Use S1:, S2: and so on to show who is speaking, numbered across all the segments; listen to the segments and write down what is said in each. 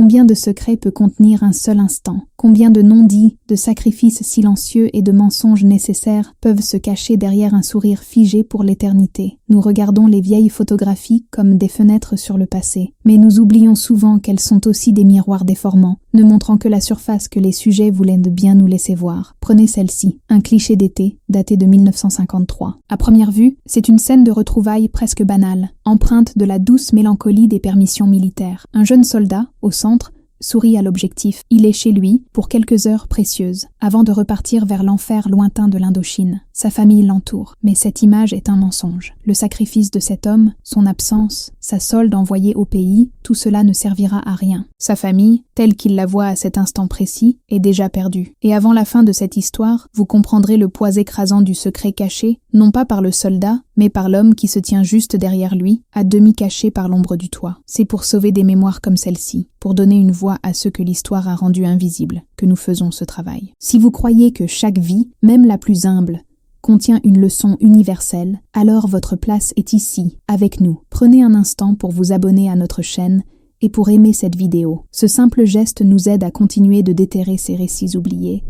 S1: Combien de secrets peut contenir un seul instant? Combien de non-dits, de sacrifices silencieux et de mensonges nécessaires peuvent se cacher derrière un sourire figé pour l'éternité? Nous regardons les vieilles photographies comme des fenêtres sur le passé, mais nous oublions souvent qu'elles sont aussi des miroirs déformants, ne montrant que la surface que les sujets voulaient de bien nous laisser voir. Prenez celle-ci, un cliché d'été, daté de 1953. À première vue, c'est une scène de retrouvailles presque banale, empreinte de la douce mélancolie des permissions militaires. Un jeune soldat, au centre, sourit à l'objectif. Il est chez lui pour quelques heures précieuses, avant de repartir vers l'enfer lointain de l'Indochine. Sa famille l'entoure, mais cette image est un mensonge. Le sacrifice de cet homme, son absence, sa solde envoyée au pays, tout cela ne servira à rien. Sa famille, telle qu'il la voit à cet instant précis, est déjà perdue. Et avant la fin de cette histoire, vous comprendrez le poids écrasant du secret caché, non pas par le soldat, mais par l'homme qui se tient juste derrière lui, à demi caché par l'ombre du toit. C'est pour sauver des mémoires comme celle-ci, pour donner une voix à ceux que l'histoire a rendus invisibles, que nous faisons ce travail. Si vous croyez que chaque vie, même la plus humble, contient une leçon universelle, alors votre place est ici, avec nous. Prenez un instant pour vous abonner à notre chaîne et pour aimer cette vidéo. Ce simple geste nous aide à continuer de déterrer ces récits oubliés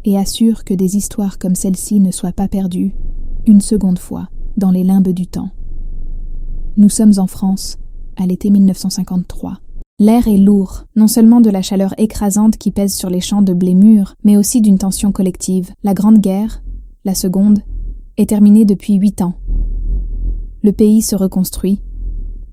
S1: et assure que des histoires comme celle-ci ne soient pas perdues une seconde fois dans les limbes du temps. Nous sommes en France, à l'été 1953. L'air est lourd, non seulement de la chaleur écrasante qui pèse sur les champs de blé mûr, mais aussi d'une tension collective. La Grande Guerre, la Seconde, est terminée depuis 8 ans. Le pays se reconstruit,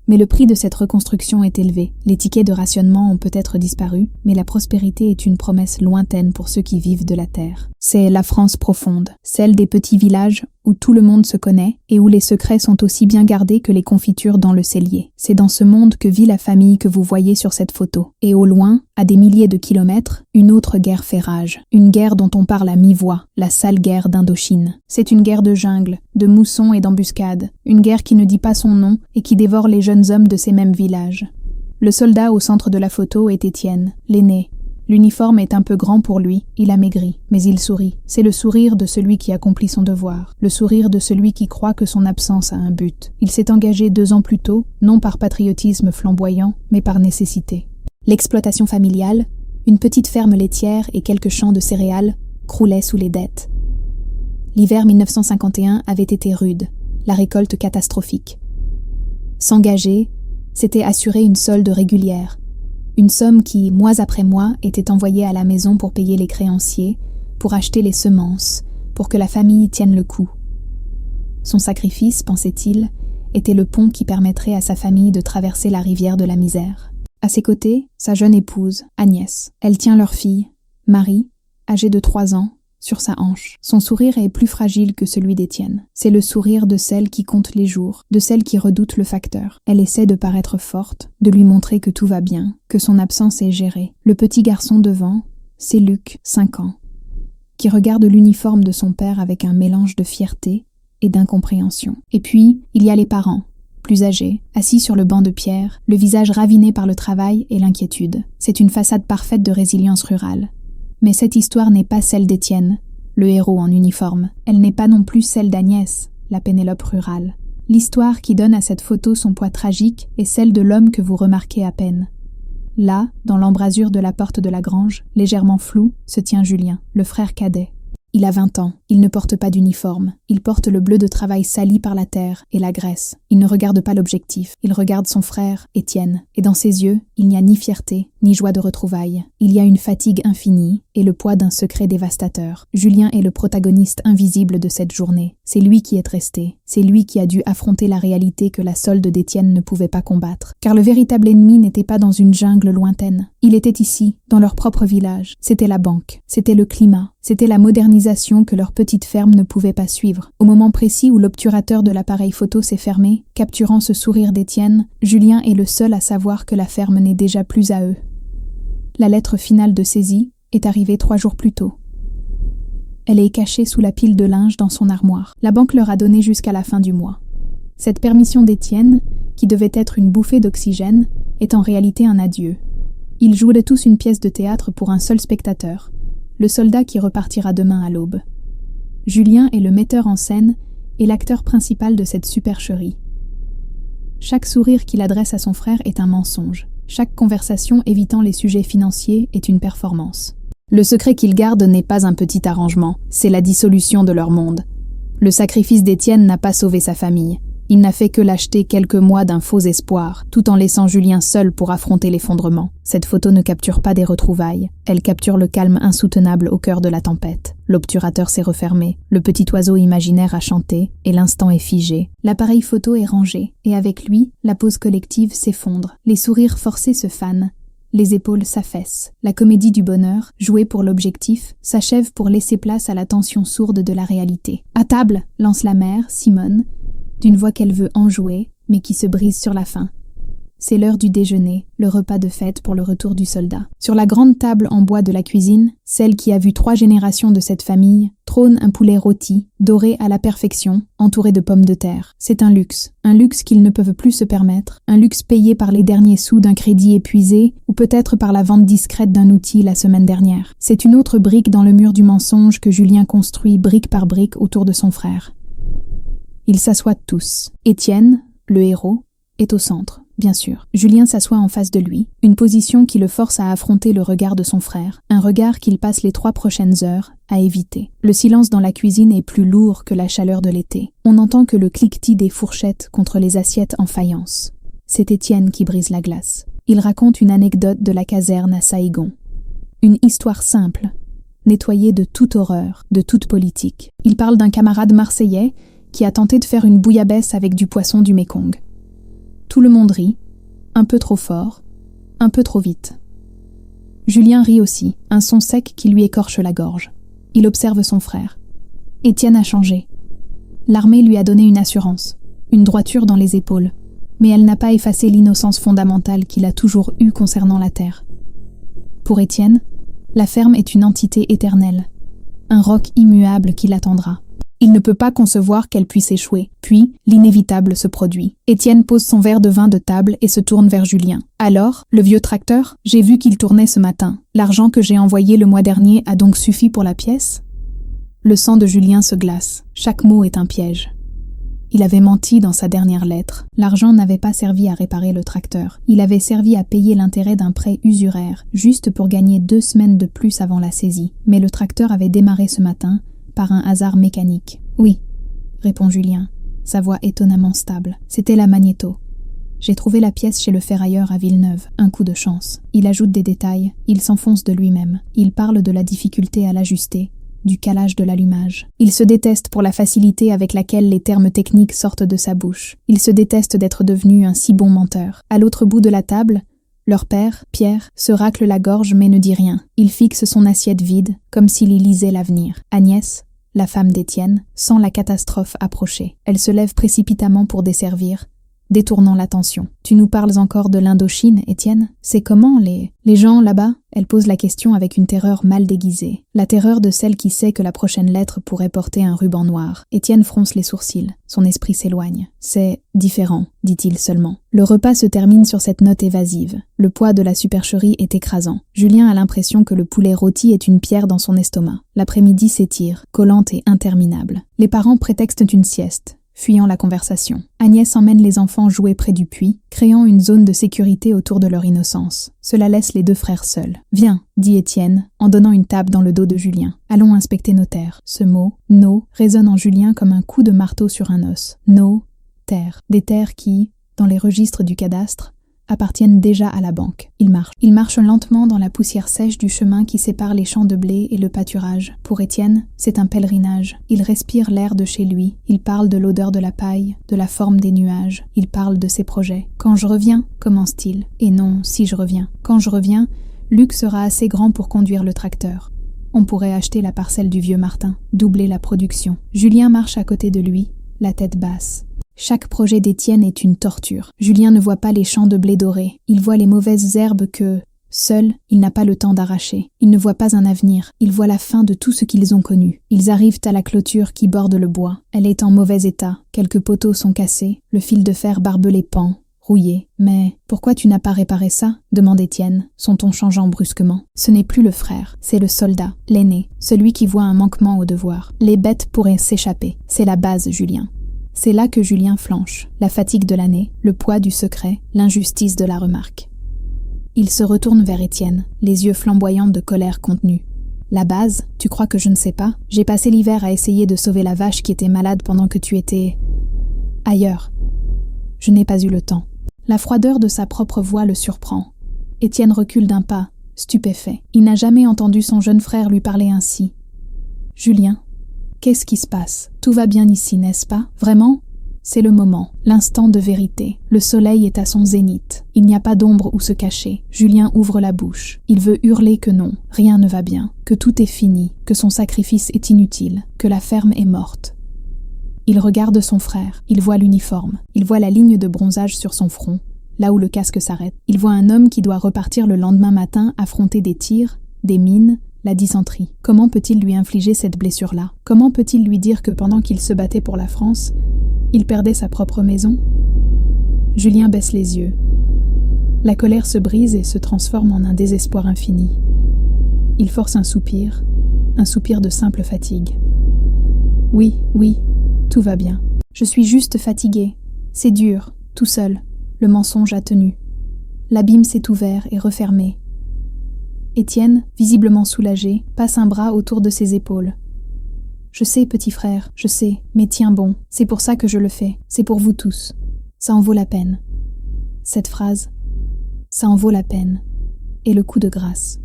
S1: mais le prix de cette reconstruction est élevé. Les tickets de rationnement ont peut-être disparu, mais la prospérité est une promesse lointaine pour ceux qui vivent de la terre. C'est la France profonde, celle des petits villages où tout le monde se connaît et où les secrets sont aussi bien gardés que les confitures dans le cellier. C'est dans ce monde que vit la famille que vous voyez sur cette photo. Et au loin, à des milliers de kilomètres, une autre guerre fait rage. Une guerre dont on parle à mi-voix, la sale guerre d'Indochine. C'est une guerre de jungle, de moussons et d'embuscades. Une guerre qui ne dit pas son nom et qui dévore les jeunes hommes de ces mêmes villages. Le soldat au centre de la photo est Étienne, l'aîné. L'uniforme est un peu grand pour lui, il a maigri, mais il sourit. C'est le sourire de celui qui accomplit son devoir, le sourire de celui qui croit que son absence a un but. Il s'est engagé 2 ans plus tôt, non par patriotisme flamboyant, mais par nécessité. L'exploitation familiale, une petite ferme laitière et quelques champs de céréales, croulaient sous les dettes. L'hiver 1951 avait été rude, la récolte catastrophique. S'engager, c'était assurer une solde régulière, une somme qui, mois après mois, était envoyée à la maison pour payer les créanciers, pour acheter les semences, pour que la famille tienne le coup. Son sacrifice, pensait-il, était le pont qui permettrait à sa famille de traverser la rivière de la misère. À ses côtés, sa jeune épouse, Agnès. Elle tient leur fille, Marie, âgée de 3 ans, sur sa hanche. Son sourire est plus fragile que celui d'Étienne. C'est le sourire de celle qui compte les jours, de celle qui redoute le facteur. Elle essaie de paraître forte, de lui montrer que tout va bien, que son absence est gérée. Le petit garçon devant, c'est Luc, 5 ans, qui regarde l'uniforme de son père avec un mélange de fierté et d'incompréhension. Et puis, il y a les parents, plus âgés, assis sur le banc de pierre, le visage raviné par le travail et l'inquiétude. C'est une façade parfaite de résilience rurale. Mais cette histoire n'est pas celle d'Étienne, le héros en uniforme. Elle n'est pas non plus celle d'Agnès, la Pénélope rurale. L'histoire qui donne à cette photo son poids tragique est celle de l'homme que vous remarquez à peine. Là, dans l'embrasure de la porte de la grange, légèrement floue, se tient Julien, le frère cadet. Il a 20 ans, il ne porte pas d'uniforme. Il porte le bleu de travail sali par la terre et la graisse. Il ne regarde pas l'objectif, il regarde son frère, Étienne. Et dans ses yeux, il n'y a ni fierté, ni joie de retrouvailles. Il y a une fatigue infinie et le poids d'un secret dévastateur. Julien est le protagoniste invisible de cette journée. C'est lui qui est resté. C'est lui qui a dû affronter la réalité que la solde d'Étienne ne pouvait pas combattre. Car le véritable ennemi n'était pas dans une jungle lointaine. Il était ici, dans leur propre village. C'était la banque, c'était le climat, c'était la modernisation que leur petite ferme ne pouvait pas suivre. Au moment précis où l'obturateur de l'appareil photo s'est fermé, capturant ce sourire d'Étienne, Julien est le seul à savoir que la ferme n'est déjà plus à eux. La lettre finale de saisie est arrivée 3 jours plus tôt. Elle est cachée sous la pile de linge dans son armoire. La banque leur a donné jusqu'à la fin du mois. Cette permission d'Étienne, qui devait être une bouffée d'oxygène, est en réalité un adieu. Ils jouaient tous une pièce de théâtre pour un seul spectateur, le soldat qui repartira demain à l'aube. Julien est le metteur en scène et l'acteur principal de cette supercherie. Chaque sourire qu'il adresse à son frère est un mensonge. Chaque conversation évitant les sujets financiers est une performance. Le secret qu'ils gardent n'est pas un petit arrangement, c'est la dissolution de leur monde. Le sacrifice d'Étienne n'a pas sauvé sa famille. Il n'a fait que l'acheter quelques mois d'un faux espoir, tout en laissant Julien seul pour affronter l'effondrement. Cette photo ne capture pas des retrouvailles, elle capture le calme insoutenable au cœur de la tempête. L'obturateur s'est refermé, le petit oiseau imaginaire a chanté, et l'instant est figé. L'appareil photo est rangé, et avec lui, la pause collective s'effondre. Les sourires forcés se fanent. Les épaules s'affaissent. La comédie du bonheur, jouée pour l'objectif, s'achève pour laisser place à la tension sourde de la réalité. « À table !» lance la mère, Simone, d'une voix qu'elle veut enjouer, mais qui se brise sur la fin. C'est l'heure du déjeuner, le repas de fête pour le retour du soldat. Sur la grande table en bois de la cuisine, celle qui a vu 3 générations de cette famille, trône un poulet rôti, doré à la perfection, entouré de pommes de terre. C'est un luxe qu'ils ne peuvent plus se permettre, un luxe payé par les derniers sous d'un crédit épuisé, ou peut-être par la vente discrète d'un outil la semaine dernière. C'est une autre brique dans le mur du mensonge que Julien construit brique par brique autour de son frère. Ils s'assoient tous. Étienne, le héros, est au centre, bien sûr. Julien s'assoit en face de lui, une position qui le force à affronter le regard de son frère, un regard qu'il passe les 3 prochaines heures à éviter. Le silence dans la cuisine est plus lourd que la chaleur de l'été. On n'entend que le cliquetis des fourchettes contre les assiettes en faïence. C'est Étienne qui brise la glace. Il raconte une anecdote de la caserne à Saïgon. Une histoire simple, nettoyée de toute horreur, de toute politique. Il parle d'un camarade marseillais qui a tenté de faire une bouillabaisse avec du poisson du Mékong. Tout le monde rit, un peu trop fort, un peu trop vite. Julien rit aussi, un son sec qui lui écorche la gorge. Il observe son frère. Étienne a changé. L'armée lui a donné une assurance, une droiture dans les épaules, mais elle n'a pas effacé l'innocence fondamentale qu'il a toujours eue concernant la terre. Pour Étienne, la ferme est une entité éternelle, un roc immuable qui l'attendra. Il ne peut pas concevoir qu'elle puisse échouer. Puis, l'inévitable se produit. Étienne pose son verre de vin de table et se tourne vers Julien. « Alors, le vieux tracteur, j'ai vu qu'il tournait ce matin. L'argent que j'ai envoyé le mois dernier a donc suffi pour la pièce ?» Le sang de Julien se glace. Chaque mot est un piège. Il avait menti dans sa dernière lettre. L'argent n'avait pas servi à réparer le tracteur. Il avait servi à payer l'intérêt d'un prêt usuraire, juste pour gagner 2 semaines de plus avant la saisie. Mais le tracteur avait démarré ce matin, par un hasard mécanique. « Oui, » répond Julien, sa voix étonnamment stable. « C'était la magnéto. J'ai trouvé la pièce chez le ferrailleur à Villeneuve. Un coup de chance. » Il ajoute des détails, il s'enfonce de lui-même. Il parle de la difficulté à l'ajuster, du calage de l'allumage. Il se déteste pour la facilité avec laquelle les termes techniques sortent de sa bouche. Il se déteste d'être devenu un si bon menteur. À l'autre bout de la table, leur père, Pierre, se racle la gorge mais ne dit rien. Il fixe son assiette vide, comme s'il y lisait l'avenir. Agnès, la femme d'Étienne, sent la catastrophe approcher. Elle se lève précipitamment pour desservir, détournant l'attention. « Tu nous parles encore de l'Indochine, Étienne ? C'est comment les gens là-bas ?» Elle pose la question avec une terreur mal déguisée. La terreur de celle qui sait que la prochaine lettre pourrait porter un ruban noir. Étienne fronce les sourcils. Son esprit s'éloigne. « C'est différent, dit-il seulement. » Le repas se termine sur cette note évasive. Le poids de la supercherie est écrasant. Julien a l'impression que le poulet rôti est une pierre dans son estomac. L'après-midi s'étire, collante et interminable. Les parents prétextent une sieste, fuyant la conversation. Agnès emmène les enfants jouer près du puits, créant une zone de sécurité autour de leur innocence. Cela laisse les 2 frères seuls. « Viens », dit Étienne, en donnant une tape dans le dos de Julien. « Allons inspecter nos terres. » Ce mot, « nos », résonne en Julien comme un coup de marteau sur un os. Nos terres. Des terres qui, dans les registres du cadastre, appartiennent déjà à la banque. Il marche lentement dans la poussière sèche du chemin qui sépare les champs de blé et le pâturage. Pour Étienne, c'est un pèlerinage. Il respire l'air de chez lui. Il parle de l'odeur de la paille, de la forme des nuages. Il parle de ses projets. « Quand je reviens » commence-t-il. Et non, si je reviens. Quand je reviens, Luc sera assez grand pour conduire le tracteur. On pourrait acheter la parcelle du vieux Martin, doubler la production. Julien marche à côté de lui, la tête basse. Chaque projet d'Étienne est une torture. Julien ne voit pas les champs de blé doré. Il voit les mauvaises herbes que, seul, il n'a pas le temps d'arracher. Il ne voit pas un avenir. Il voit la fin de tout ce qu'ils ont connu. Ils arrivent à la clôture qui borde le bois. Elle est en mauvais état. Quelques poteaux sont cassés. Le fil de fer barbelé pend, rouillé. « Mais pourquoi tu n'as pas réparé ça ?» demande Étienne, son ton changeant brusquement. Ce n'est plus le frère, c'est le soldat, l'aîné, celui qui voit un manquement au devoir. Les bêtes pourraient s'échapper. C'est la base, Julien. C'est là que Julien flanche, la fatigue de l'année, le poids du secret, l'injustice de la remarque. Il se retourne vers Étienne, les yeux flamboyants de colère contenue. La base, tu crois que je ne sais pas? J'ai passé l'hiver à essayer de sauver la vache qui était malade pendant que tu étais... ailleurs. Je n'ai pas eu le temps. La froideur de sa propre voix le surprend. Étienne recule d'un pas, stupéfait. Il n'a jamais entendu son jeune frère lui parler ainsi. « Julien, qu'est-ce qui se passe? Tout va bien ici, n'est-ce pas? Vraiment ?» C'est le moment, l'instant de vérité. Le soleil est à son zénith. Il n'y a pas d'ombre où se cacher. Julien ouvre la bouche. Il veut hurler que non, rien ne va bien, que tout est fini, que son sacrifice est inutile, que la ferme est morte. Il regarde son frère. Il voit l'uniforme. Il voit la ligne de bronzage sur son front, là où le casque s'arrête. Il voit un homme qui doit repartir le lendemain matin affronter des tirs, des mines, la dysenterie. Comment peut-il lui infliger cette blessure-là? Comment peut-il lui dire que pendant qu'il se battait pour la France, il perdait sa propre maison? Julien baisse les yeux. La colère se brise et se transforme en un désespoir infini. Il force un soupir de simple fatigue. Oui, tout va bien. Je suis juste fatigué. C'est dur, tout seul. Le mensonge a tenu. L'abîme s'est ouvert et refermé. Étienne, visiblement soulagé, passe un bras autour de ses épaules. Je sais, petit frère, je sais, mais tiens bon, c'est pour ça que je le fais, c'est pour vous tous. Ça en vaut la peine. Cette phrase, ça en vaut la peine, est le coup de grâce.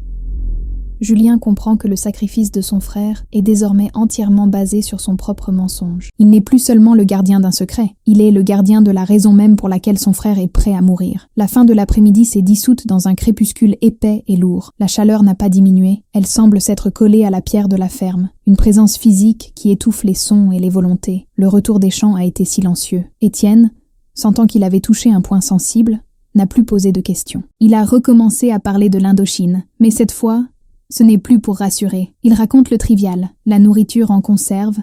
S1: Julien comprend que le sacrifice de son frère est désormais entièrement basé sur son propre mensonge. Il n'est plus seulement le gardien d'un secret, il est le gardien de la raison même pour laquelle son frère est prêt à mourir. La fin de l'après-midi s'est dissoute dans un crépuscule épais et lourd. La chaleur n'a pas diminué, elle semble s'être collée à la pierre de la ferme. Une présence physique qui étouffe les sons et les volontés. Le retour des champs a été silencieux. Étienne, sentant qu'il avait touché un point sensible, n'a plus posé de questions. Il a recommencé à parler de l'Indochine, mais cette fois, ce n'est plus pour rassurer. Il raconte le trivial, la nourriture en conserve,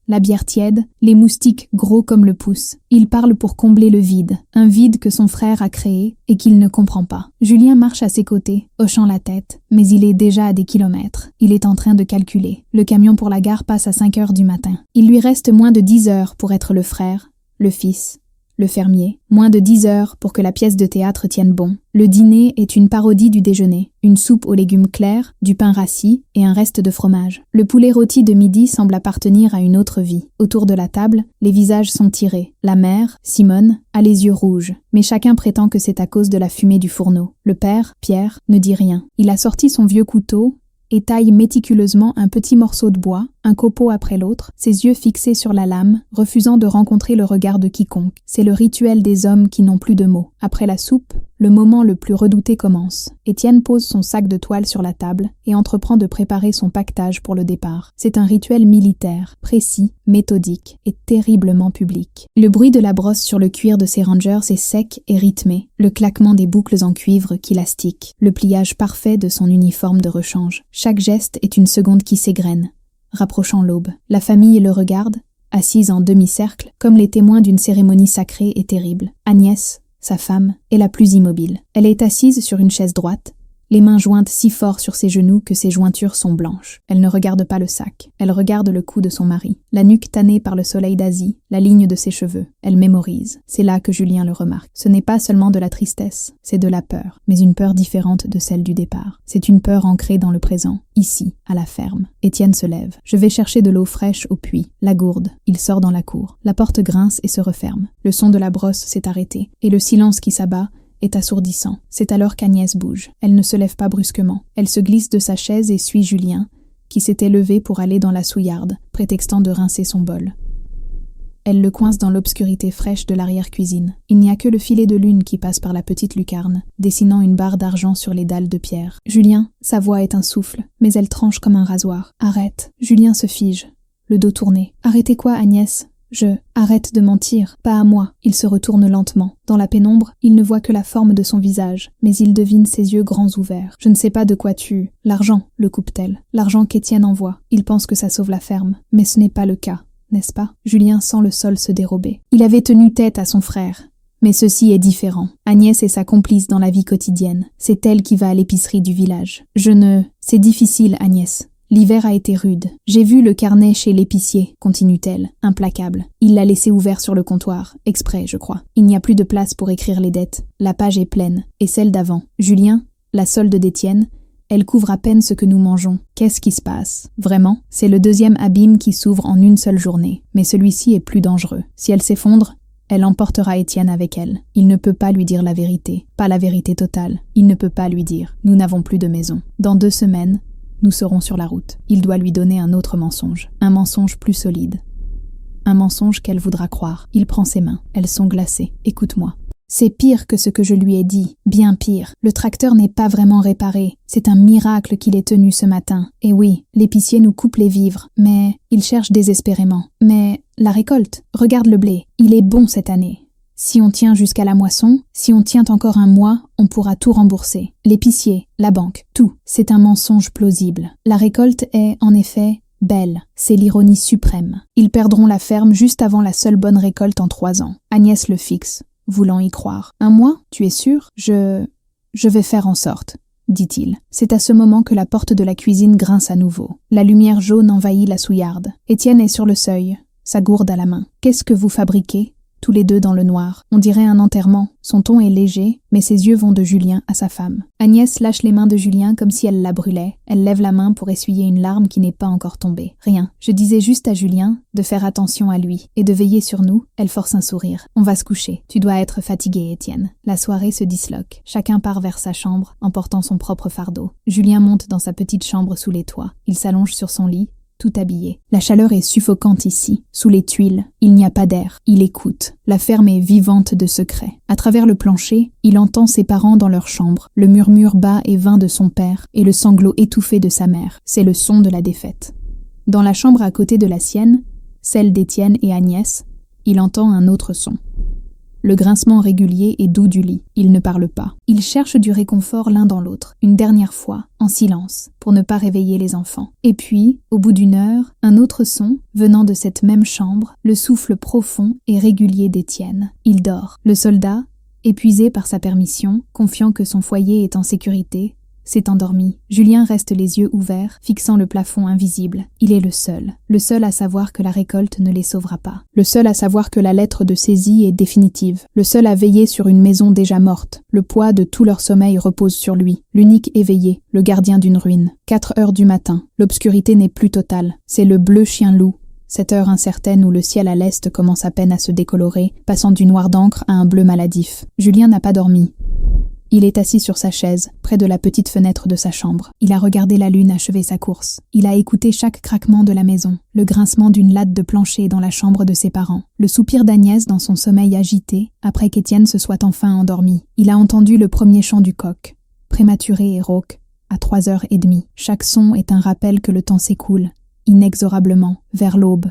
S1: la bière tiède, les moustiques gros comme le pouce. Il parle pour combler le vide, un vide que son frère a créé et qu'il ne comprend pas. Julien marche à ses côtés, hochant la tête, mais il est déjà à des kilomètres. Il est en train de calculer. Le camion pour la gare passe à 5 heures du matin. Il lui reste moins de 10 heures pour être le frère, le fils, le fermier. Moins de 10 heures pour que la pièce de théâtre tienne bon. Le dîner est une parodie du déjeuner. Une soupe aux légumes clairs, du pain rassis et un reste de fromage. Le poulet rôti de midi semble appartenir à une autre vie. Autour de la table, les visages sont tirés. La mère, Simone, a les yeux rouges. Mais chacun prétend que c'est à cause de la fumée du fourneau. Le père, Pierre, ne dit rien. Il a sorti son vieux couteau et taille méticuleusement un petit morceau de bois, un copeau après l'autre, ses yeux fixés sur la lame, refusant de rencontrer le regard de quiconque. C'est le rituel des hommes qui n'ont plus de mots. Après la soupe, le moment le plus redouté commence. Étienne pose son sac de toile sur la table et entreprend de préparer son paquetage pour le départ. C'est un rituel militaire, précis, méthodique et terriblement public. Le bruit de la brosse sur le cuir de ses rangers est sec et rythmé, le claquement des boucles en cuivre qui l'astiquent, le pliage parfait de son uniforme de rechange. Chaque geste est une seconde qui s'égrène, rapprochant l'aube. La famille le regarde, assise en demi-cercle, comme les témoins d'une cérémonie sacrée et terrible. Agnès, sa femme, est la plus immobile. Elle est assise sur une chaise droite, les mains jointes si fort sur ses genoux que ses jointures sont blanches. Elle ne regarde pas le sac. Elle regarde le cou de son mari, la nuque tannée par le soleil d'Asie, la ligne de ses cheveux. Elle mémorise. C'est là que Julien le remarque. Ce n'est pas seulement de la tristesse, c'est de la peur, mais une peur différente de celle du départ. C'est une peur ancrée dans le présent, ici, à la ferme. Étienne se lève. Je vais chercher de l'eau fraîche au puits. La gourde. Il sort dans la cour. La porte grince et se referme. Le son de la brosse s'est arrêté, et le silence qui s'abat est assourdissant. C'est alors qu'Agnès bouge. Elle ne se lève pas brusquement. Elle se glisse de sa chaise et suit Julien, qui s'était levé pour aller dans la souillarde, prétextant de rincer son bol. Elle le coince dans l'obscurité fraîche de l'arrière-cuisine. Il n'y a que le filet de lune qui passe par la petite lucarne, dessinant une barre d'argent sur les dalles de pierre. Julien, sa voix est un souffle, mais elle tranche comme un rasoir. Arrête. Julien se fige, le dos tourné. Arrêtez quoi, Agnès ? Arrête de mentir, pas à moi. Il se retourne lentement. Dans la pénombre, il ne voit que la forme de son visage, mais il devine ses yeux grands ouverts. Je ne sais pas de quoi tu... L'argent, le coupe-t-elle. L'argent qu'Étienne envoie. Il pense que ça sauve la ferme. Mais ce n'est pas le cas, n'est-ce pas ? Julien sent le sol se dérober. Il avait tenu tête à son frère. Mais ceci est différent. Agnès est sa complice dans la vie quotidienne. C'est elle qui va à l'épicerie du village. C'est difficile, Agnès. L'hiver a été rude. J'ai vu le carnet chez l'épicier, continue-t-elle, implacable. Il l'a laissé ouvert sur le comptoir, exprès, je crois. Il n'y a plus de place pour écrire les dettes. La page est pleine, et celle d'avant. Julien, La solde d'Étienne, elle couvre à peine ce que nous mangeons. Qu'est-ce qui se passe? Vraiment, c'est le deuxième abîme qui s'ouvre en une seule journée. Mais celui-ci est plus dangereux. Si elle s'effondre, elle emportera Étienne avec elle. Il ne peut pas lui dire la vérité. Pas la vérité totale. Il ne peut pas lui dire « Nous n'avons plus de maison. Dans 2 semaines, nous serons sur la route. » Il doit lui donner un autre mensonge. Un mensonge plus solide. Un mensonge qu'elle voudra croire. Il prend ses mains. Elles sont glacées. « Écoute-moi. C'est pire que ce que je lui ai dit. Bien pire. Le tracteur n'est pas vraiment réparé. C'est un miracle qu'il ait tenu ce matin. Et oui, l'épicier nous coupe les vivres. Mais il cherche désespérément. Mais la récolte, regarde le blé. Il est bon cette année. Si on tient jusqu'à la moisson, si on tient encore un mois, on pourra tout rembourser. L'épicier, la banque, tout. C'est un mensonge plausible. La récolte est, en effet, belle. C'est l'ironie suprême. Ils perdront la ferme juste avant la seule bonne récolte en 3 ans. Agnès le fixe, voulant y croire. « 1 mois, tu es sûr ? Je vais faire en sorte, » dit-il. C'est à ce moment que la porte de la cuisine grince à nouveau. La lumière jaune envahit la souillarde. Étienne est sur le seuil, sa gourde à la main. « Qu'est-ce que vous fabriquez ?» Tous les deux dans le noir. On dirait un enterrement. Son ton est léger, mais ses yeux vont de Julien à sa femme. Agnès lâche les mains de Julien comme si elle la brûlait. Elle lève la main pour essuyer une larme qui n'est pas encore tombée. Rien. Je disais juste à Julien de faire attention à lui et de veiller sur nous. Elle force un sourire. On va se coucher. Tu dois être fatigué, Étienne. La soirée se disloque. Chacun part vers sa chambre, emportant son propre fardeau. Julien monte dans sa petite chambre sous les toits. Il s'allonge sur son lit, tout habillé. La chaleur est suffocante ici, sous les tuiles. Il n'y a pas d'air. Il écoute. La ferme est vivante de secrets. À travers le plancher, il entend ses parents dans leur chambre, le murmure bas et vain de son père et le sanglot étouffé de sa mère. C'est le son de la défaite. Dans la chambre à côté de la sienne, celle d'Étienne et Agnès, il entend un autre son. Le grincement régulier et doux du lit. Ils ne parlent pas. Ils cherchent du réconfort l'un dans l'autre, une dernière fois, en silence, pour ne pas réveiller les enfants. Et puis, au bout d'1 heure, un autre son, venant de cette même chambre, le souffle profond et régulier d'Étienne. Il dort. Le soldat, épuisé par sa permission, confiant que son foyer est en sécurité, s'est endormi. Julien reste les yeux ouverts, fixant le plafond invisible. Il est le seul à savoir que la récolte ne les sauvera pas. Le seul à savoir que la lettre de saisie est définitive. Le seul à veiller sur une maison déjà morte. Le poids de tout leur sommeil repose sur lui. L'unique éveillé, le gardien d'une ruine. 4 heures du matin. L'obscurité n'est plus totale. C'est le bleu chien-loup. Cette heure incertaine où le ciel à l'est commence à peine à se décolorer, passant du noir d'encre à un bleu maladif. Julien n'a pas dormi. Il est assis sur sa chaise, près de la petite fenêtre de sa chambre. Il a regardé la lune achever sa course. Il a écouté chaque craquement de la maison, le grincement d'une latte de plancher dans la chambre de ses parents, le soupir d'Agnès dans son sommeil agité, après qu'Étienne se soit enfin endormi. Il a entendu le premier chant du coq, prématuré et rauque, à 3h30. Chaque son est un rappel que le temps s'écoule, inexorablement, vers l'aube,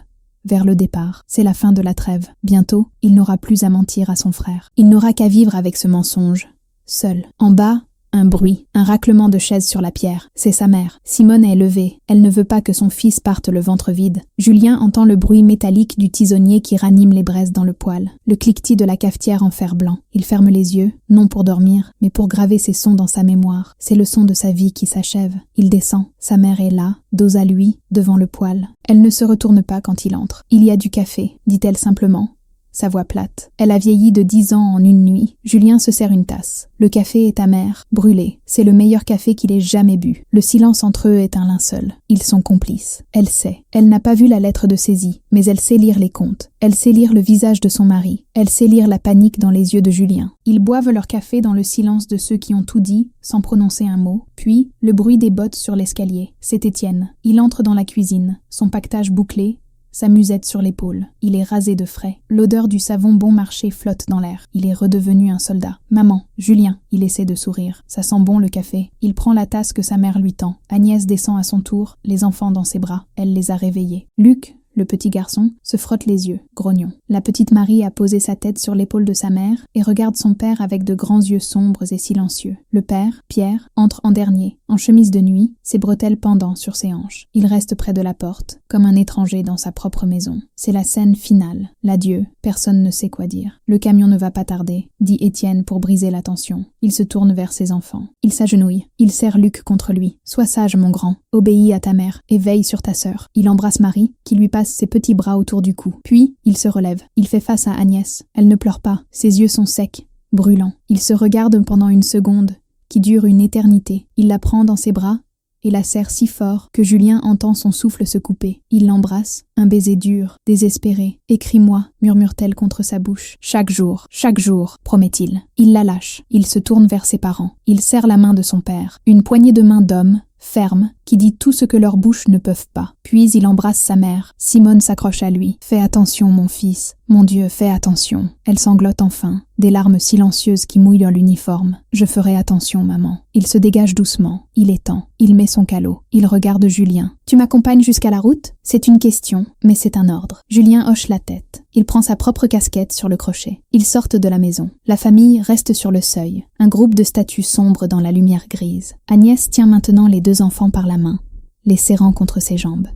S1: vers le départ. C'est la fin de la trêve. Bientôt, il n'aura plus à mentir à son frère. Il n'aura qu'à vivre avec ce mensonge. Seul. En bas, un bruit, un raclement de chaises sur la pierre. C'est sa mère. Simone est levée. Elle ne veut pas que son fils parte le ventre vide. Julien entend le bruit métallique du tisonnier qui ranime les braises dans le poêle. Le cliquetis de la cafetière en fer blanc. Il ferme les yeux, non pour dormir, mais pour graver ces sons dans sa mémoire. C'est le son de sa vie qui s'achève. Il descend. Sa mère est là, dos à lui, devant le poêle. Elle ne se retourne pas quand il entre. « Il y a du café », dit-elle simplement. Sa voix plate. Elle a vieilli de 10 ans en une nuit. Julien se sert une tasse. Le café est amer, brûlé. C'est le meilleur café qu'il ait jamais bu. Le silence entre eux est un linceul. Ils sont complices. Elle sait. Elle n'a pas vu la lettre de saisie, mais elle sait lire les comptes. Elle sait lire le visage de son mari. Elle sait lire la panique dans les yeux de Julien. Ils boivent leur café dans le silence de ceux qui ont tout dit, sans prononcer un mot. Puis, le bruit des bottes sur l'escalier. C'est Étienne. Il entre dans la cuisine, son paquetage bouclé, sa musette sur l'épaule. Il est rasé de frais. L'odeur du savon bon marché flotte dans l'air. Il est redevenu un soldat. « Maman, Julien !» Il essaie de sourire. Ça sent bon le café. Il prend la tasse que sa mère lui tend. Agnès descend à son tour, les enfants dans ses bras. Elle les a réveillés. Luc, le petit garçon, se frotte les yeux, grognon. La petite Marie a posé sa tête sur l'épaule de sa mère et regarde son père avec de grands yeux sombres et silencieux. Le père, Pierre, entre en dernier, en chemise de nuit, ses bretelles pendant sur ses hanches. Il reste près de la porte, comme un étranger dans sa propre maison. C'est la scène finale, l'adieu, personne ne sait quoi dire. Le camion ne va pas tarder, dit Étienne pour briser la tension. Il se tourne vers ses enfants. Il s'agenouille. Il serre Luc contre lui. « Sois sage, mon grand. Obéis à ta mère et veille sur ta sœur. » Il embrasse Marie, qui lui passe ses petits bras autour du cou. Puis, il se relève. Il fait face à Agnès. Elle ne pleure pas. Ses yeux sont secs, brûlants. Il se regarde pendant une seconde, qui dure une éternité. Il la prend dans ses bras et la serre si fort que Julien entend son souffle se couper. Il l'embrasse, un baiser dur, désespéré. « Écris-moi » murmure-t-elle contre sa bouche. « Chaque jour, promet-il. » Il la lâche. Il se tourne vers ses parents. Il serre la main de son père. Une poignée de main d'homme, ferme, qui dit tout ce que leurs bouches ne peuvent pas. Puis il embrasse sa mère. Simone s'accroche à lui. « Fais attention, mon fils. Mon Dieu, fais attention. » Elle sanglote enfin, des larmes silencieuses qui mouillent l'uniforme. « Je ferai attention, maman. » Il se dégage doucement. Il est temps. Il met son calot. Il regarde Julien. « Tu m'accompagnes jusqu'à la route ?» C'est une question, mais c'est un ordre. Julien hoche la tête. Il prend sa propre casquette sur le crochet. Ils sortent de la maison. La famille reste sur le seuil. Un groupe de statues sombre dans la lumière grise. Agnès tient maintenant les deux enfants par la main, les serrant contre ses jambes.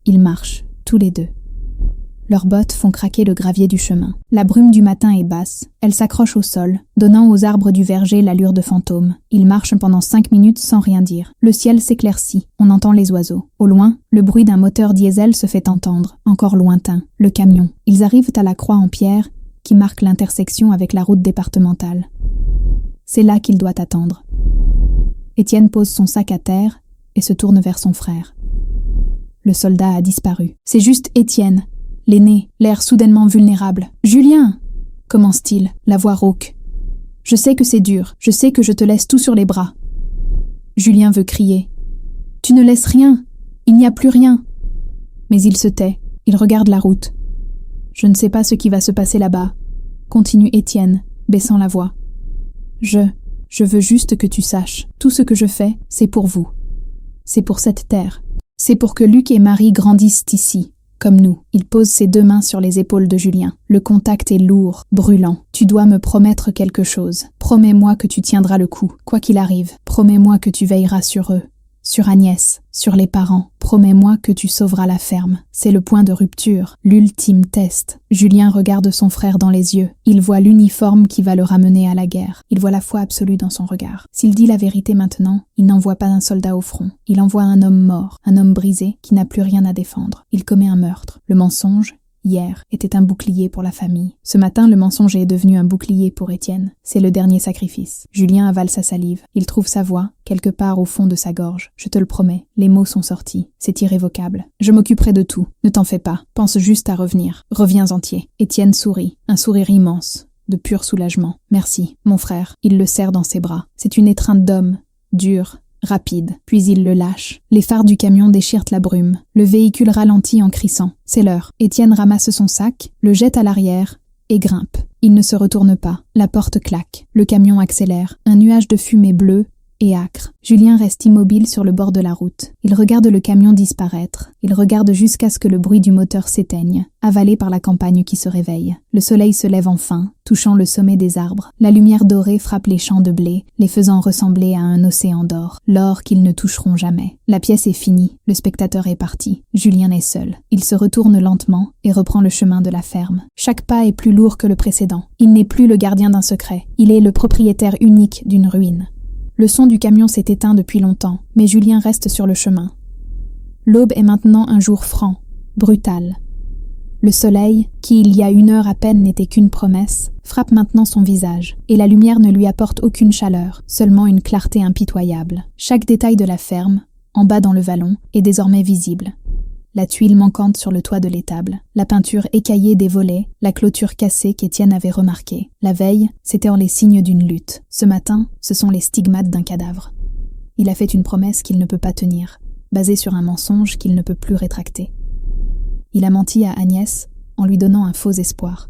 S1: Ils marchent, tous les deux. Leurs bottes font craquer le gravier du chemin. La brume du matin est basse. Elle s'accroche au sol, donnant aux arbres du verger l'allure de fantômes. Ils marchent pendant 5 minutes sans rien dire. Le ciel s'éclaircit. On entend les oiseaux. Au loin, le bruit d'un moteur diesel se fait entendre, encore lointain. Le camion. Ils arrivent à la croix en pierre qui marque l'intersection avec la route départementale. C'est là qu'il doit attendre. Étienne pose son sac à terre et se tourne vers son frère. Le soldat a disparu. C'est juste Étienne, l'aîné, l'air soudainement vulnérable. « Julien !» commence-t-il, la voix rauque. « Je sais que c'est dur, je sais que je te laisse tout sur les bras. » Julien veut crier. « Tu ne laisses rien, il n'y a plus rien. » Mais il se tait, il regarde la route. « Je ne sais pas ce qui va se passer là-bas, » continue Étienne, baissant la voix. « Je veux juste que tu saches, tout ce que je fais, c'est pour vous. C'est pour cette terre. C'est pour que Luc et Marie grandissent ici. Comme nous. » Il pose ses 2 mains sur les épaules de Julien. Le contact est lourd, brûlant. « Tu dois me promettre quelque chose. Promets-moi que tu tiendras le coup, quoi qu'il arrive. Promets-moi que tu veilleras sur eux, sur Agnès, sur les parents. Promets-moi que tu sauveras la ferme. C'est le point de rupture, l'ultime test. » Julien regarde son frère dans les yeux. Il voit l'uniforme qui va le ramener à la guerre. Il voit la foi absolue dans son regard. S'il dit la vérité maintenant, il n'envoie pas un soldat au front. Il envoie un homme mort, un homme brisé qui n'a plus rien à défendre. Il commet un meurtre. Le mensonge, hier, était un bouclier pour la famille. Ce matin, le mensonge est devenu un bouclier pour Étienne. C'est le dernier sacrifice. Julien avale sa salive. Il trouve sa voix, quelque part au fond de sa gorge. « Je te le promets, les mots sont sortis. C'est irrévocable. Je m'occuperai de tout. Ne t'en fais pas. Pense juste à revenir. Reviens entier. » Étienne sourit. Un sourire immense, de pur soulagement. « Merci, mon frère. » Il le serre dans ses bras. C'est une étreinte d'homme, dure, rapide, puis il le lâche. Les phares du camion déchirent la brume. Le véhicule ralentit en crissant. C'est l'heure. Étienne ramasse son sac, le jette à l'arrière et grimpe. Il ne se retourne pas. La porte claque. Le camion accélère. Un nuage de fumée bleue et âcre. Julien reste immobile sur le bord de la route. Il regarde le camion disparaître. Il regarde jusqu'à ce que le bruit du moteur s'éteigne, avalé par la campagne qui se réveille. Le soleil se lève enfin, touchant le sommet des arbres. La lumière dorée frappe les champs de blé, les faisant ressembler à un océan d'or. L'or qu'ils ne toucheront jamais. La pièce est finie. Le spectateur est parti. Julien est seul. Il se retourne lentement et reprend le chemin de la ferme. Chaque pas est plus lourd que le précédent. Il n'est plus le gardien d'un secret. Il est le propriétaire unique d'une ruine. Le son du camion s'est éteint depuis longtemps, mais Julien reste sur le chemin. L'aube est maintenant un jour franc, brutal. Le soleil, qui il y a 1 heure à peine n'était qu'une promesse, frappe maintenant son visage, et la lumière ne lui apporte aucune chaleur, seulement une clarté impitoyable. Chaque détail de la ferme, en bas dans le vallon, est désormais visible. La tuile manquante sur le toit de l'étable, la peinture écaillée des volets, la clôture cassée qu'Étienne avait remarquée. La veille, c'était en les signes d'une lutte. Ce matin, ce sont les stigmates d'un cadavre. Il a fait une promesse qu'il ne peut pas tenir, basée sur un mensonge qu'il ne peut plus rétracter. Il a menti à Agnès en lui donnant un faux espoir.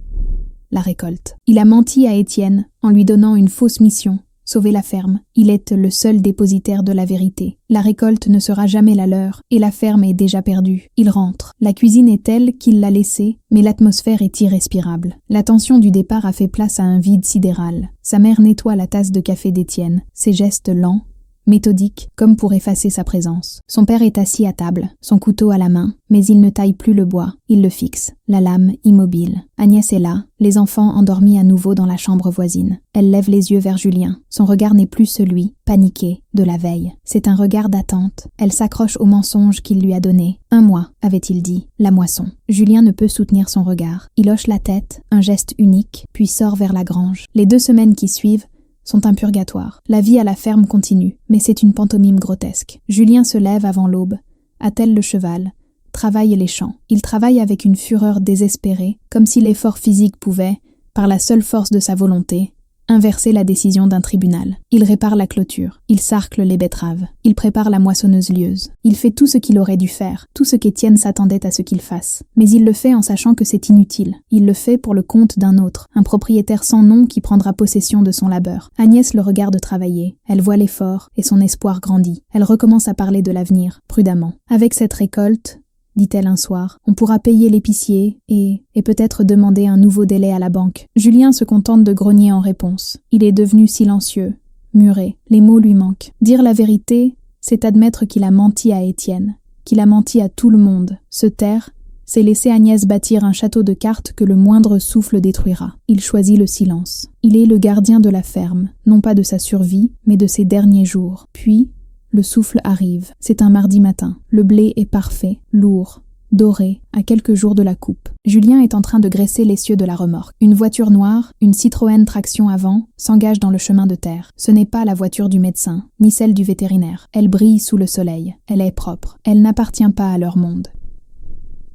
S1: La récolte. Il a menti à Étienne en lui donnant une fausse mission. Sauver la ferme. Il est le seul dépositaire de la vérité. La récolte ne sera jamais la leur, et la ferme est déjà perdue. Il rentre. La cuisine est telle qu'il l'a laissée, mais l'atmosphère est irrespirable. La tension du départ a fait place à un vide sidéral. Sa mère nettoie la tasse de café d'Étienne. Ses gestes lents, méthodique, comme pour effacer sa présence. Son père est assis à table, son couteau à la main, mais il ne taille plus le bois, il le fixe, la lame immobile. Agnès est là, les enfants endormis à nouveau dans la chambre voisine. Elle lève les yeux vers Julien. Son regard n'est plus celui, paniqué, de la veille. C'est un regard d'attente. Elle s'accroche au mensonge qu'il lui a donné. 1 mois, avait-il dit, la moisson. Julien ne peut soutenir son regard. Il hoche la tête, un geste unique, puis sort vers la grange. Les 2 semaines qui suivent sont un purgatoire. La vie à la ferme continue, mais c'est une pantomime grotesque. Julien se lève avant l'aube, attelle le cheval, travaille les champs. Il travaille avec une fureur désespérée, comme si l'effort physique pouvait, par la seule force de sa volonté, inverser la décision d'un tribunal. Il répare la clôture, il sarcle les betteraves, il prépare la moissonneuse-lieuse. Il fait tout ce qu'il aurait dû faire, tout ce qu'Étienne s'attendait à ce qu'il fasse. Mais il le fait en sachant que c'est inutile. Il le fait pour le compte d'un autre, un propriétaire sans nom qui prendra possession de son labeur. Agnès le regarde travailler. Elle voit l'effort et son espoir grandit. Elle recommence à parler de l'avenir, prudemment. Avec cette récolte, dit-elle un soir, on pourra payer l'épicier et peut-être demander un nouveau délai à la banque. Julien se contente de grogner en réponse. Il est devenu silencieux, muré. Les mots lui manquent. Dire la vérité, c'est admettre qu'il a menti à Étienne, qu'il a menti à tout le monde. Se taire, c'est laisser Agnès bâtir un château de cartes que le moindre souffle détruira. Il choisit le silence. Il est le gardien de la ferme, non pas de sa survie, mais de ses derniers jours. Puis, le souffle arrive. C'est un mardi matin. Le blé est parfait, lourd, doré, à quelques jours de la coupe. Julien est en train de graisser l'essieu de la remorque. Une voiture noire, une Citroën traction avant, s'engage dans le chemin de terre. Ce n'est pas la voiture du médecin, ni celle du vétérinaire. Elle brille sous le soleil. Elle est propre. Elle n'appartient pas à leur monde.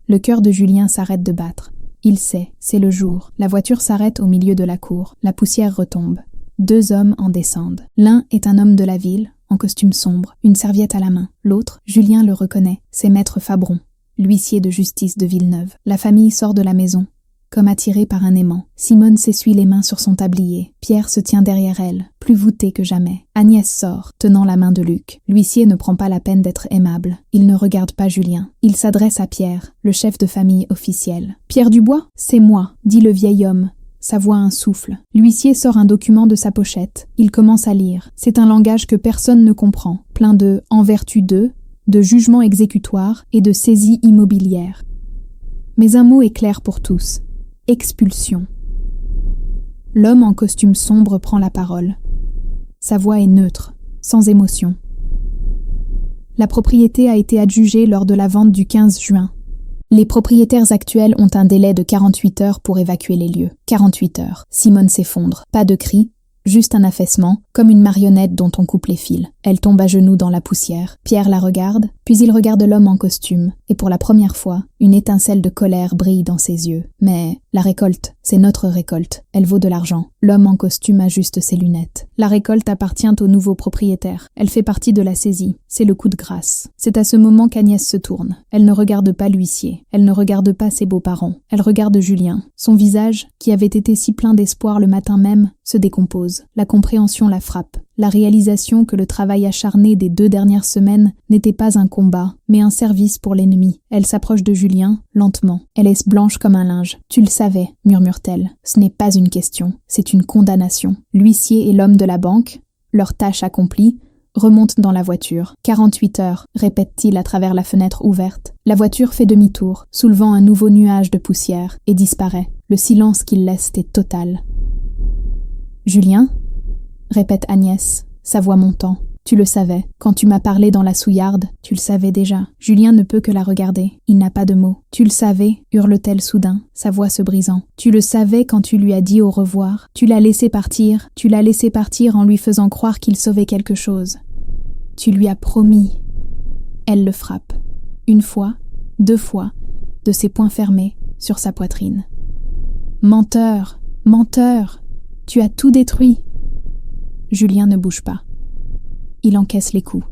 S1: Le cœur de Julien s'arrête de battre. Il sait, c'est le jour. La voiture s'arrête au milieu de la cour. La poussière retombe. 2 hommes en descendent. L'un est un homme de la ville, en costume sombre, une serviette à la main. L'autre, Julien le reconnaît, c'est Maître Fabron, l'huissier de justice de Villeneuve. La famille sort de la maison, comme attirée par un aimant. Simone s'essuie les mains sur son tablier. Pierre se tient derrière elle, plus voûté que jamais. Agnès sort, tenant la main de Luc. L'huissier ne prend pas la peine d'être aimable. Il ne regarde pas Julien. Il s'adresse à Pierre, le chef de famille officiel. « Pierre Dubois, c'est moi », dit le vieil homme. Sa voix un souffle. L'huissier sort un document de sa pochette. Il commence à lire. C'est un langage que personne ne comprend, plein de « en vertu de », de jugement exécutoire et de saisie immobilière. Mais un mot est clair pour tous. Expulsion. L'homme en costume sombre prend la parole. Sa voix est neutre, sans émotion. La propriété a été adjugée lors de la vente du 15 juin. Les propriétaires actuels ont un délai de 48 heures pour évacuer les lieux. 48 heures. Simone s'effondre. Pas de cri, juste un affaissement, comme une marionnette dont on coupe les fils. Elle tombe à genoux dans la poussière. Pierre la regarde, puis il regarde l'homme en costume, et pour la première fois, une étincelle de colère brille dans ses yeux. Mais la récolte, c'est notre récolte. Elle vaut de l'argent. L'homme en costume ajuste ses lunettes. La récolte appartient au nouveau propriétaire. Elle fait partie de la saisie. C'est le coup de grâce. C'est à ce moment qu'Agnès se tourne. Elle ne regarde pas l'huissier. Elle ne regarde pas ses beaux-parents. Elle regarde Julien. Son visage, qui avait été si plein d'espoir le matin même, se décompose. La compréhension la frappe. La réalisation que le travail acharné des 2 dernières semaines n'était pas un combat, mais un service pour l'ennemi. Elle s'approche de Julien, lentement. Elle est blanche comme un linge. « Tu le savais », murmure-t-elle. « Ce n'est pas une question, c'est une condamnation. » L'huissier et l'homme de la banque, leur tâche accomplie, remontent dans la voiture. 48 heures, répète-t-il à travers la fenêtre ouverte. La voiture fait demi-tour, soulevant un nouveau nuage de poussière, et disparaît. Le silence qu'il laisse est total. « Julien ?» répète Agnès, sa voix montant. « Tu le savais. Quand tu m'as parlé dans la souillarde, tu le savais déjà. » Julien ne peut que la regarder. Il n'a pas de mots. « Tu le savais » hurle-t-elle soudain, sa voix se brisant. « Tu le savais quand tu lui as dit au revoir. Tu l'as laissé partir. Tu l'as laissé partir en lui faisant croire qu'il sauvait quelque chose. Tu lui as promis. » Elle le frappe. 1 fois, 2 fois, de ses poings fermés, sur sa poitrine. « Menteur, menteur, tu as tout détruit. » Julien ne bouge pas. Il encaisse les coups.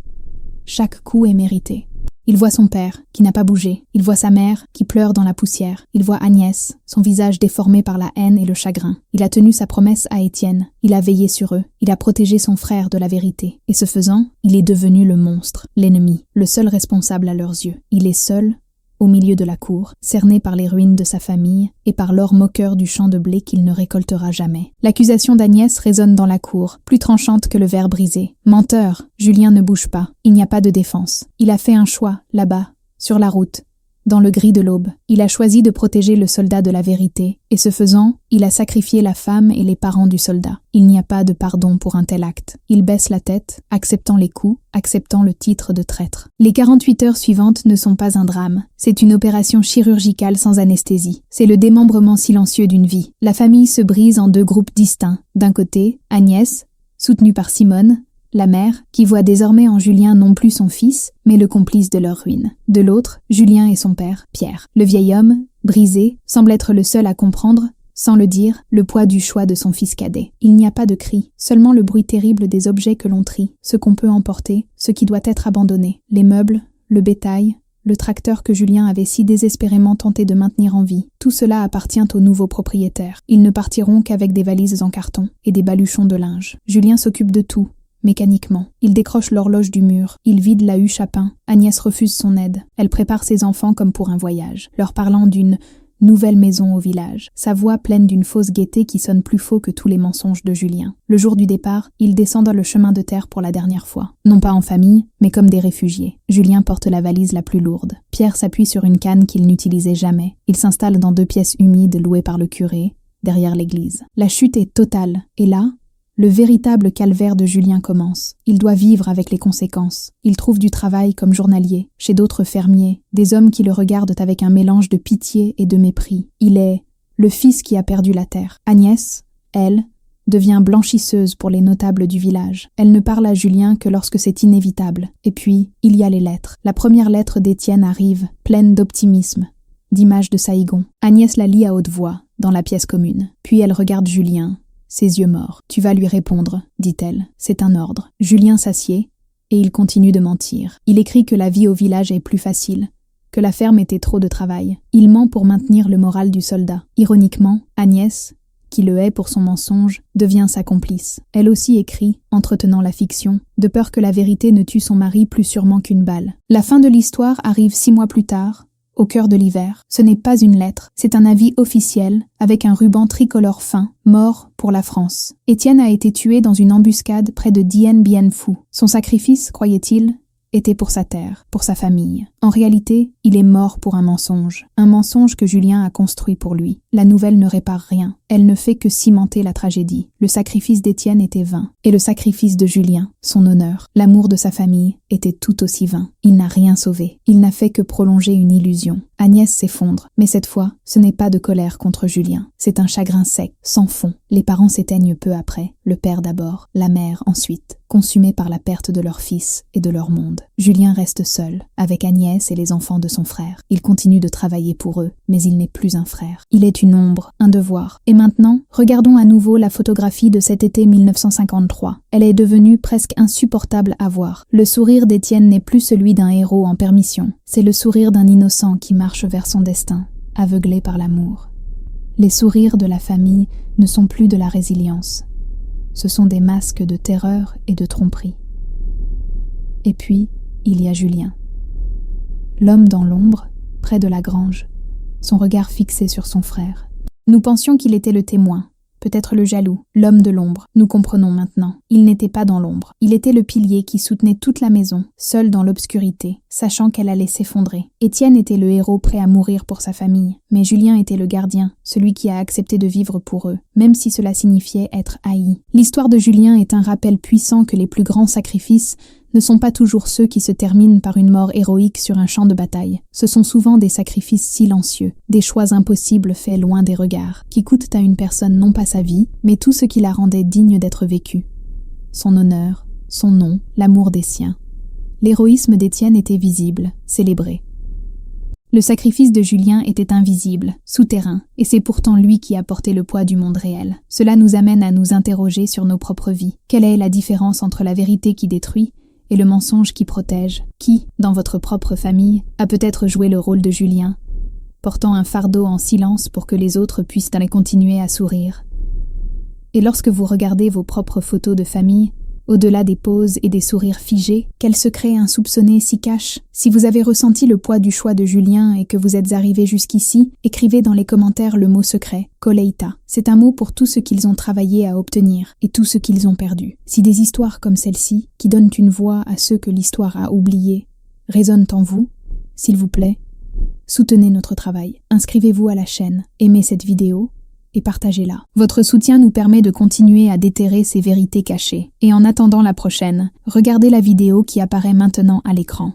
S1: Chaque coup est mérité. Il voit son père, qui n'a pas bougé. Il voit sa mère, qui pleure dans la poussière. Il voit Agnès, son visage déformé par la haine et le chagrin. Il a tenu sa promesse à Étienne. Il a veillé sur eux. Il a protégé son frère de la vérité. Et ce faisant, il est devenu le monstre, l'ennemi, le seul responsable à leurs yeux. Il est seul, au milieu de la cour, cerné par les ruines de sa famille et par l'or moqueur du champ de blé qu'il ne récoltera jamais. L'accusation d'Agnès résonne dans la cour, plus tranchante que le verre brisé. Menteur, Julien ne bouge pas. Il n'y a pas de défense. Il a fait un choix, là-bas, sur la route, dans le gris de l'aube. Il a choisi de protéger le soldat de la vérité, et ce faisant, il a sacrifié la femme et les parents du soldat. Il n'y a pas de pardon pour un tel acte. Il baisse la tête, acceptant les coups, acceptant le titre de traître. Les 48 heures suivantes ne sont pas un drame. C'est une opération chirurgicale sans anesthésie. C'est le démembrement silencieux d'une vie. La famille se brise en 2 groupes distincts. D'un côté, Agnès, soutenue par Simone, la mère, qui voit désormais en Julien non plus son fils, mais le complice de leur ruine. De l'autre, Julien et son père, Pierre. Le vieil homme, brisé, semble être le seul à comprendre, sans le dire, le poids du choix de son fils cadet. Il n'y a pas de cri, seulement le bruit terrible des objets que l'on trie, ce qu'on peut emporter, ce qui doit être abandonné, les meubles, le bétail, le tracteur que Julien avait si désespérément tenté de maintenir en vie. Tout cela appartient aux nouveaux propriétaires. Ils ne partiront qu'avec des valises en carton et des baluchons de linge. Julien s'occupe de tout, mécaniquement. Il décroche l'horloge du mur, il vide la huche à pain. Agnès refuse son aide. Elle prépare ses enfants comme pour un voyage, leur parlant d'une nouvelle maison au village, sa voix pleine d'une fausse gaieté qui sonne plus faux que tous les mensonges de Julien. Le jour du départ, ils descendent le chemin de terre pour la dernière fois. Non pas en famille, mais comme des réfugiés. Julien porte la valise la plus lourde. Pierre s'appuie sur une canne qu'il n'utilisait jamais. Il s'installe dans 2 pièces humides louées par le curé, derrière l'église. La chute est totale, et là, le véritable calvaire de Julien commence. Il doit vivre avec les conséquences. Il trouve du travail comme journalier, chez d'autres fermiers, des hommes qui le regardent avec un mélange de pitié et de mépris. Il est le fils qui a perdu la terre. Agnès, elle, devient blanchisseuse pour les notables du village. Elle ne parle à Julien que lorsque c'est inévitable. Et puis, il y a les lettres. La première lettre d'Étienne arrive, pleine d'optimisme, d'images de Saïgon. Agnès la lit à haute voix, dans la pièce commune. Puis elle regarde Julien, ses yeux morts. « Tu vas lui répondre, dit-elle. C'est un ordre. » Julien s'assied, et il continue de mentir. Il écrit que la vie au village est plus facile, que la ferme était trop de travail. Il ment pour maintenir le moral du soldat. Ironiquement, Agnès, qui le hait pour son mensonge, devient sa complice. Elle aussi écrit, entretenant la fiction, de peur que la vérité ne tue son mari plus sûrement qu'une balle. La fin de l'histoire arrive 6 mois plus tard, au cœur de l'hiver. Ce n'est pas une lettre, c'est un avis officiel, avec un ruban tricolore fin, mort pour la France. Étienne a été tué dans une embuscade près de Dien Bien Phu. Son sacrifice, croyait-il, était pour sa terre, pour sa famille. En réalité, il est mort pour un mensonge que Julien a construit pour lui. La nouvelle ne répare rien, elle ne fait que cimenter la tragédie. Le sacrifice d'Étienne était vain, et le sacrifice de Julien, son honneur, l'amour de sa famille, était tout aussi vain. Il n'a rien sauvé, il n'a fait que prolonger une illusion. Agnès s'effondre, mais cette fois, ce n'est pas de colère contre Julien, c'est un chagrin sec, sans fond. Les parents s'éteignent peu après, le père d'abord, la mère ensuite, consumés par la perte de leur fils et de leur monde. Julien reste seul, avec Agnès et les enfants de son frère. Il continue de travailler pour eux, mais il n'est plus un frère. Il est une ombre, un devoir. Et maintenant, regardons à nouveau la photographie de cet été 1953. Elle est devenue presque insupportable à voir. Le sourire d'Étienne n'est plus celui d'un héros en permission. C'est le sourire d'un innocent qui marche vers son destin, aveuglé par l'amour. Les sourires de la famille ne sont plus de la résilience. Ce sont des masques de terreur et de tromperie. Et puis, il y a Julien. L'homme dans l'ombre, près de la grange, son regard fixé sur son frère. Nous pensions qu'il était le témoin, peut-être le jaloux, l'homme de l'ombre. Nous comprenons maintenant. Il n'était pas dans l'ombre. Il était le pilier qui soutenait toute la maison, seul dans l'obscurité, sachant qu'elle allait s'effondrer. Étienne était le héros prêt à mourir pour sa famille, mais Julien était le gardien, celui qui a accepté de vivre pour eux, même si cela signifiait être haï. L'histoire de Julien est un rappel puissant que les plus grands sacrifices ne sont pas toujours ceux qui se terminent par une mort héroïque sur un champ de bataille. Ce sont souvent des sacrifices silencieux, des choix impossibles faits loin des regards, qui coûtent à une personne non pas sa vie, mais tout ce qui la rendait digne d'être vécue. Son honneur, son nom, l'amour des siens. L'héroïsme d'Étienne était visible, célébré. Le sacrifice de Julien était invisible, souterrain, et c'est pourtant lui qui a porté le poids du monde réel. Cela nous amène à nous interroger sur nos propres vies. Quelle est la différence entre la vérité qui détruit et le mensonge qui protège? Qui, dans votre propre famille, a peut-être joué le rôle de Julien, portant un fardeau en silence pour que les autres puissent aller continuer à sourire? Et lorsque vous regardez vos propres photos de famille, au-delà des poses et des sourires figés, quel secret insoupçonné s'y cache? Si vous avez ressenti le poids du choix de Julien et que vous êtes arrivé jusqu'ici, écrivez dans les commentaires le mot secret, Koleïta. C'est un mot pour tout ce qu'ils ont travaillé à obtenir et tout ce qu'ils ont perdu. Si des histoires comme celle-ci, qui donnent une voix à ceux que l'histoire a oubliés, résonnent en vous, s'il vous plaît, soutenez notre travail. Inscrivez-vous à la chaîne, aimez cette vidéo, et partagez-la. Votre soutien nous permet de continuer à déterrer ces vérités cachées. Et en attendant la prochaine, regardez la vidéo qui apparaît maintenant à l'écran.